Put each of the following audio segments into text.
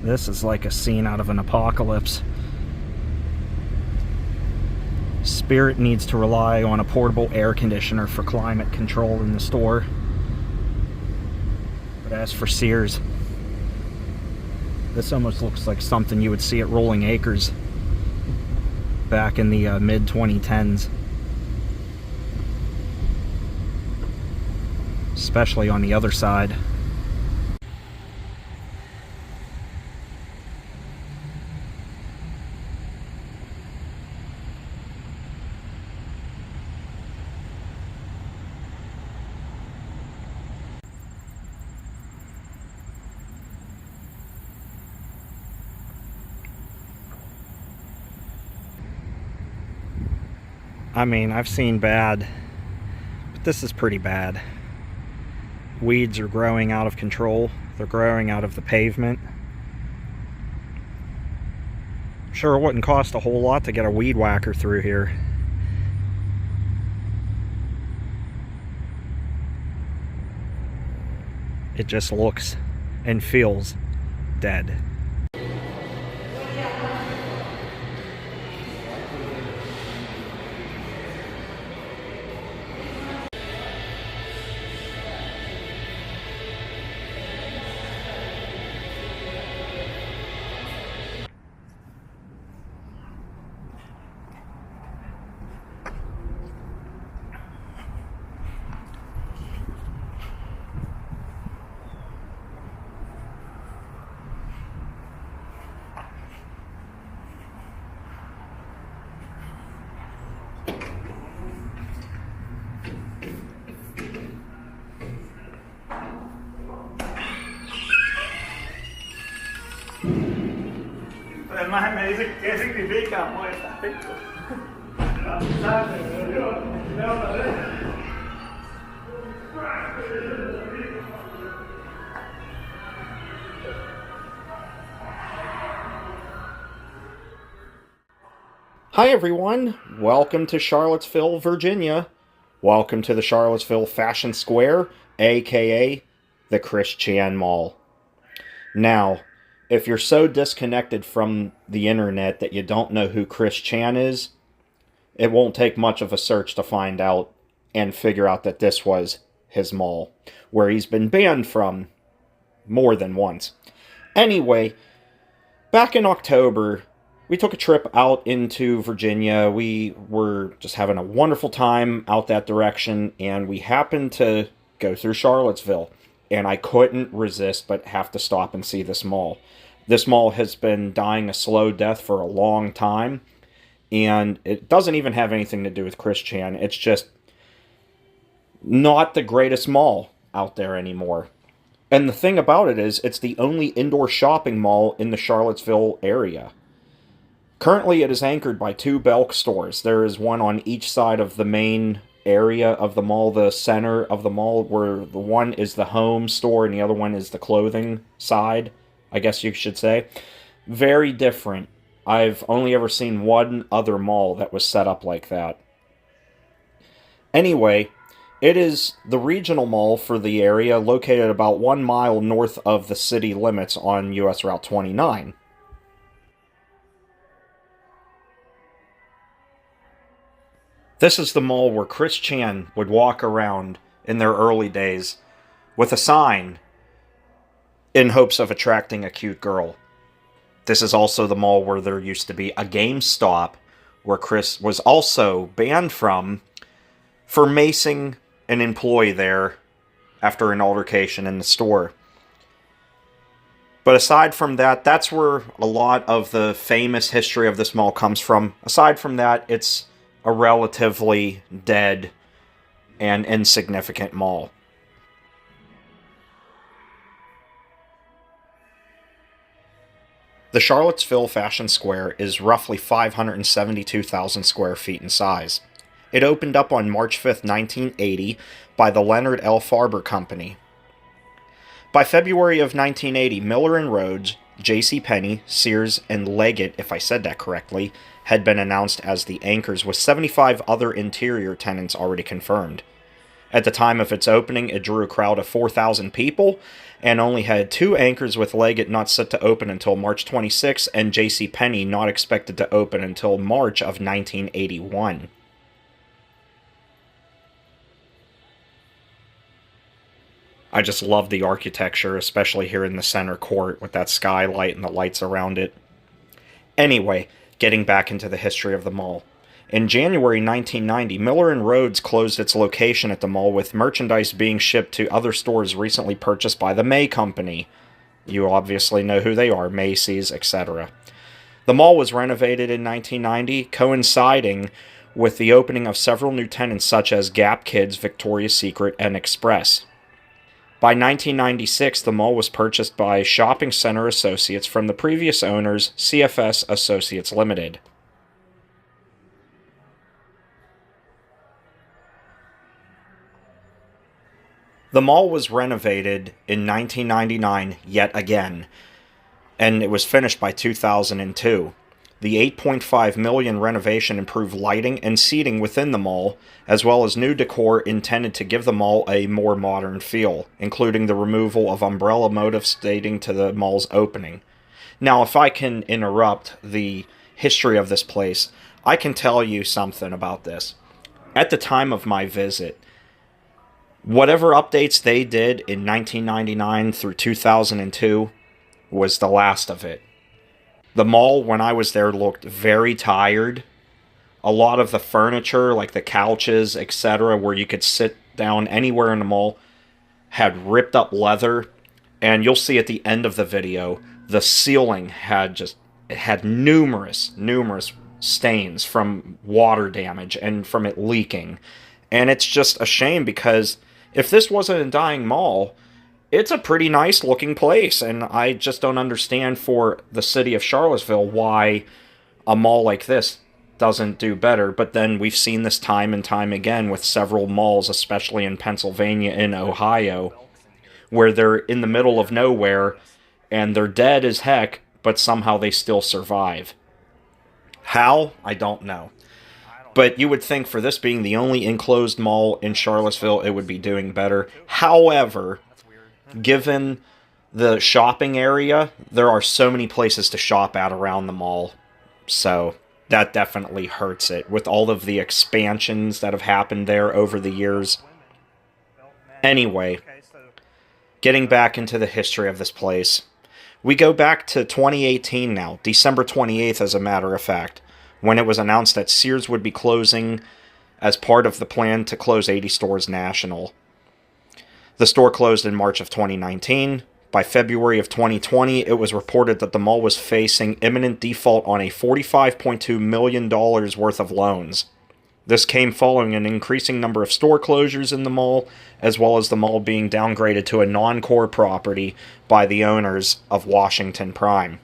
This is like a scene out of an apocalypse. Spirit needs to rely on a portable air conditioner for climate control in the store. But as for Sears, this almost looks like something you would see at Rolling Acres back in the mid-2010s. Especially on the other side. I mean, I've seen bad, but this is pretty bad. Weeds are growing out of control. They're growing out of the pavement. Sure, it wouldn't cost a whole lot to get a weed whacker through here. It just looks and feels dead. Además me dice qué significa muerta. Hi everyone, welcome to Charlottesville, Virginia. Welcome to the Charlottesville Fashion Square, aka the Chris Chan Mall. Now, if you're so disconnected from the internet that you don't know who Chris Chan is, it won't take much of a search to find out and figure out that this was his mall, where he's been banned from more than once. Anyway, back in October, we took a trip out into Virginia. We were just having a wonderful time out that direction, and we happened to go through Charlottesville. And I couldn't resist but have to stop and see this mall. This mall has been dying a slow death for a long time, and it doesn't even have anything to do with Chris Chan. It's just not the greatest mall out there anymore. And the thing about it is, it's the only indoor shopping mall in the Charlottesville area. Currently, it is anchored by 2 Belk stores. There is one on each side of the main area of the mall, the center of the mall, where the one is the home store and the other one is the clothing side, I guess you should say. Very different. I've only ever seen one other mall that was set up like that. Anyway, it is the regional mall for the area, located about 1 mile north of the city limits on US Route 29. This is the mall where Chris Chan would walk around in their early days with a sign in hopes of attracting a cute girl. This is also the mall where there used to be a GameStop, where Chris was also banned from for macing an employee there after an altercation in the store. But aside from that, that's where a lot of the famous history of this mall comes from. Aside from that, it's a relatively dead and insignificant mall. The Charlottesville Fashion Square is roughly 572,000 square feet in size. It opened up on March 5th, 1980 by the Leonard L. Farber Company. By February of 1980, Miller & Rhodes, JCPenney, Sears, and Leggett, if I said that correctly, had been announced as the anchors, with 75 other interior tenants already confirmed. At the time of its opening, it drew a crowd of 4,000 people and only had 2 anchors, with Leggett not set to open until March 26 and J.C. Penney not expected to open until March of 1981. I just love the architecture, especially here in the center court with that skylight and the lights around it. Anyway, getting back into the history of the mall. In January 1990, Miller & Rhodes closed its location at the mall, with merchandise being shipped to other stores recently purchased by the May Company. You obviously know who they are, Macy's, etc. The mall was renovated in 1990, coinciding with the opening of several new tenants such as Gap Kids, Victoria's Secret, and Express. By 1996, the mall was purchased by Shopping Center Associates from the previous owners, CFS Associates Limited. The mall was renovated in 1999 yet again, and it was finished by 2002. The $8.5 million renovation improved lighting and seating within the mall, as well as new decor intended to give the mall a more modern feel, including the removal of umbrella motifs dating to the mall's opening. Now, if I can interrupt the history of this place, I can tell you something about this. At the time of my visit, whatever updates they did in 1999 through 2002 was the last of it. The mall, when I was there, looked very tired. A lot of the furniture, like the couches, etc., where you could sit down anywhere in the mall, had ripped up leather. And you'll see at the end of the video, the ceiling had numerous stains from water damage and from it leaking. And it's just a shame, because if this wasn't a dying mall, it's a pretty nice looking place, and I just don't understand for the city of Charlottesville why a mall like this doesn't do better. But then we've seen this time and time again with several malls, especially in Pennsylvania and Ohio, where they're in the middle of nowhere and they're dead as heck, but somehow they still survive. How? I don't know. But you would think for this being the only enclosed mall in Charlottesville, it would be doing better. However, given the shopping area, there are so many places to shop at around the mall. So that definitely hurts it, with all of the expansions that have happened there over the years. Anyway, getting back into the history of this place. We go back to 2018 now, December 28th as a matter of fact, when it was announced that Sears would be closing as part of the plan to close 80 stores national. The store closed in March of 2019. By February of 2020, it was reported that the mall was facing imminent default on a $45.2 million worth of loans. This came following an increasing number of store closures in the mall, as well as the mall being downgraded to a non-core property by the owners of Washington Prime.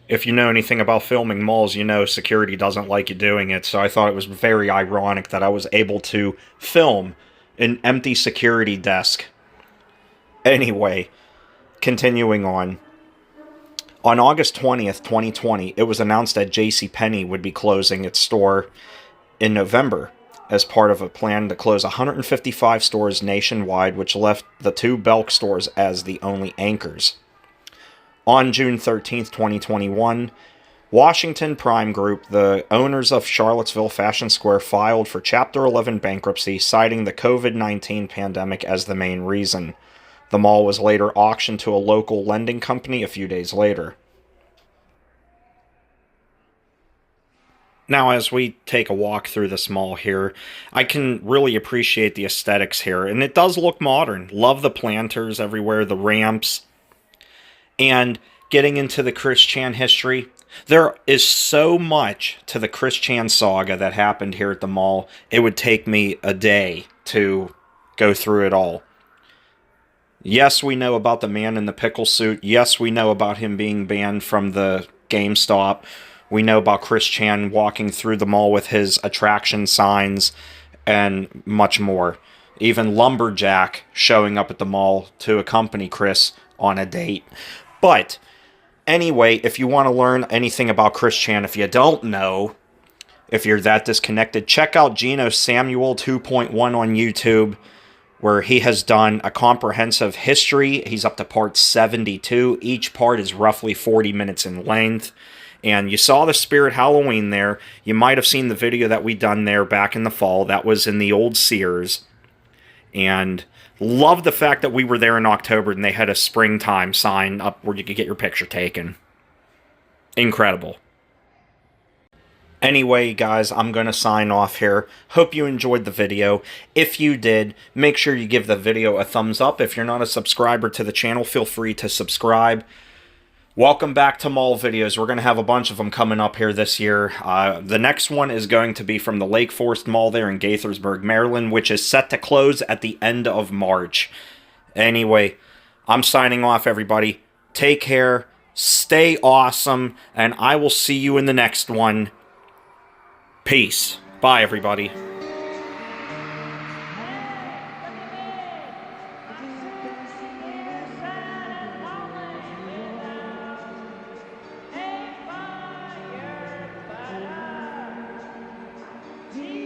If you know anything about filming malls, you know security doesn't like you doing it, so I thought it was very ironic that I was able to film an empty security desk. Anyway, continuing on. On August 20th, 2020, it was announced that J.C. Penney would be closing its store in November as part of a plan to close 155 stores nationwide, which left the 2 Belk stores as the only anchors. On June 13th, 2021, Washington Prime Group, the owners of Charlottesville Fashion Square, filed for Chapter 11 bankruptcy, citing the COVID-19 pandemic as the main reason. The mall was later auctioned to a local lending company a few days later. Now, as we take a walk through this mall here, I can really appreciate the aesthetics here, and it does look modern. Love the planters everywhere, the ramps. And getting into the Chris Chan history, there is so much to the Chris Chan saga that happened here at the mall. It would take me a day to go through it all. Yes, we know about the man in the pickle suit. Yes, we know about him being banned from the GameStop. We know about Chris Chan walking through the mall with his attraction signs and much more. Even Lumberjack showing up at the mall to accompany Chris on a date. But anyway, if you want to learn anything about Chris Chan, if you don't know, If you're that disconnected, check out Gino Samuel 2.1 on YouTube, where he has done a comprehensive history. He's up to part 72. Each part is roughly 40 minutes in length. And you saw the Spirit Halloween there. You might have seen the video that we done there back in the fall. That was in the old Sears. And love the fact that we were there in October and they had a springtime sign up where you could get your picture taken. Incredible. Anyway, guys, I'm going to sign off here. Hope you enjoyed the video. If you did, make sure you give the video a thumbs up. If you're not a subscriber to the channel, feel free to subscribe. Welcome back to mall videos. We're going to have a bunch of them coming up here this year. The next one is going to be from the Lake Forest Mall there in Gaithersburg, Maryland, which is set to close at the end of March. Anyway, I'm signing off, everybody. Take care, stay awesome, and I will see you in the next one. Peace. Bye, everybody. Hey,